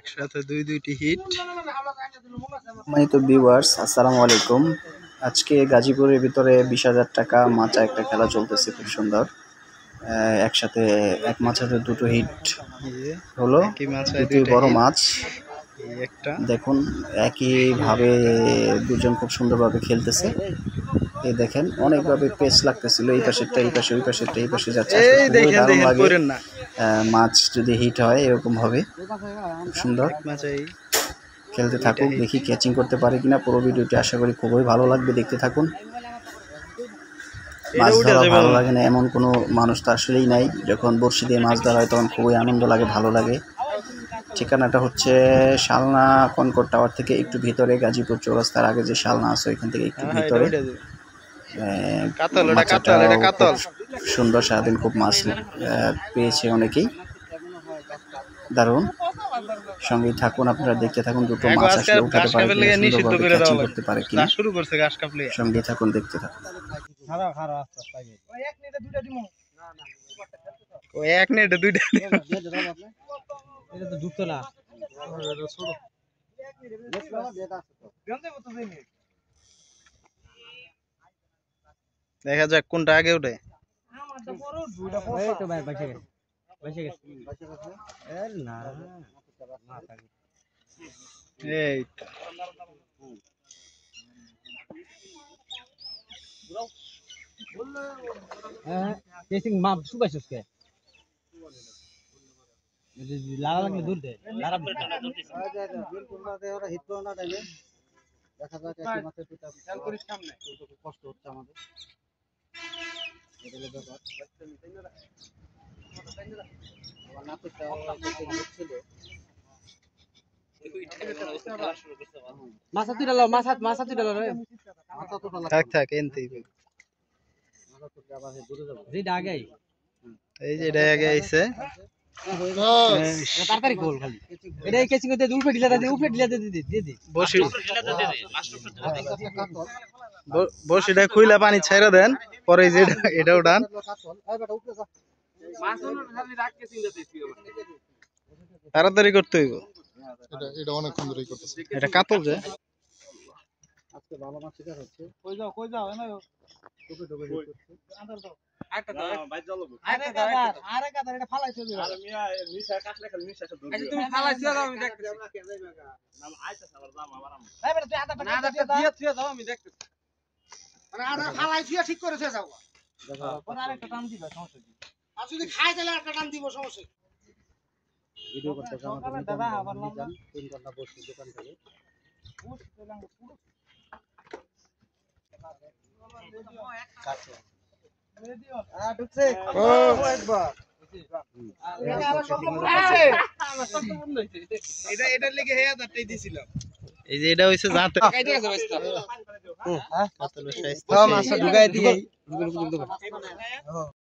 একসাথে দুইটি হিট। তো ভিউয়ার্স আসসালামু আলাইকুম। আজকে গাজীপুরের ভিতরে 20,000 টাকা মাচা একটা খেলা চলতেছে, খুব সুন্দর। একসাথে এক মাচাতে দুটো হিট হলো, দুটোই বড় মাছ। দেখুন একইভাবে দুজন খুব সুন্দরভাবে খেলতেছে। এই দেখেন অনেকভাবে পেস লাগতেছিল, এই পাশেরটা এই পাশে, ওই পাশেরটা এই পাশে যাচ্ছে। দারুণ লাগে মাছ যদি হিট হয়, এরকম হবে, খুব সুন্দর। খেলতে থাকুক, দেখি ক্যাচিং করতে পারে কিনা। পুরো ভিডিওটি আশা করি খুবই ভালো লাগবে, দেখতে থাকুন। মাছ ধরা ভালো লাগে না এমন কোনো মানুষ তো আসলেই নাই। যখন বড়শি দিয়ে মাছ ধরা হয় তখন খুবই আনন্দ লাগে, ভালো লাগে। ঠিকানাটা হচ্ছে শালনা কনকর টাওয়ার থেকে একটু ভিতরে, গাজীপুর চৌরাস্তার আগে যে শালনা আছে ওইখান থেকে একটু ভিতরে। সুন্দর, সারাদিন খুব মাছ পেয়েছে অনেকেই, দারুণ। সঙ্গেই থাকুন, আপনারা দেখতে থাকুন। দুটো মাছ আসলে উঠাতে পারে কিনা, সুন্দরভাবে ক্যাচিং করতে পারে কিনা, সঙ্গেই থাকুন, দেখতে থাকুন। এক নেটে দুইটা দেখা যাক কোনটা আগে উঠে। এই কষ্ট হচ্ছে আমাদের, থাক এনতেই এই যে এটা আগে আইছে। তাড়াতাড়ি গোল খালি এটা কেচিং করতে উপরে ঢিলা দে, উপরে ঢিলা দে, দে বসি বসিটা খুইলা পানি ছাইরা দেন, পরে যে এটা উঠান। তাড়াতাড়ি করতে হইব, এটা অনেকক্ষণ ধরেই করতেছে। এটা কাতল যে আজকে ভালো মাছ শিকার হচ্ছে। কই যাও না টুকে টুকে করছে। আরে কাদা এটা ফালাইছো দিবা। আরে মিয়া নিশা কাটলে খালি নিশা ধরবে। আচ্ছা তুমি ফালাইছো দাও, আমি দেখতেছি। নাম আইতা সাবার দাম আবার আম। এই বেটা তুই আদা দিয়ে দাও, আমি দেখতেছি। মানে আদা ফালাইছো ঠিক করে ছুঁয়ে যাও। পরে আরেকটা টান দিবা, সমস্যা কি? আর যদি খাই তাহলে আরেকটা টান দিব, সমস্যা কি? ভিডিও করতে আমাদের দাদা আবার লম্বা 3 ঘন্টা বসে দোকান থেকে। এই যে এটা হইছে জাতে মাছটা ঢুকাই দিয়ে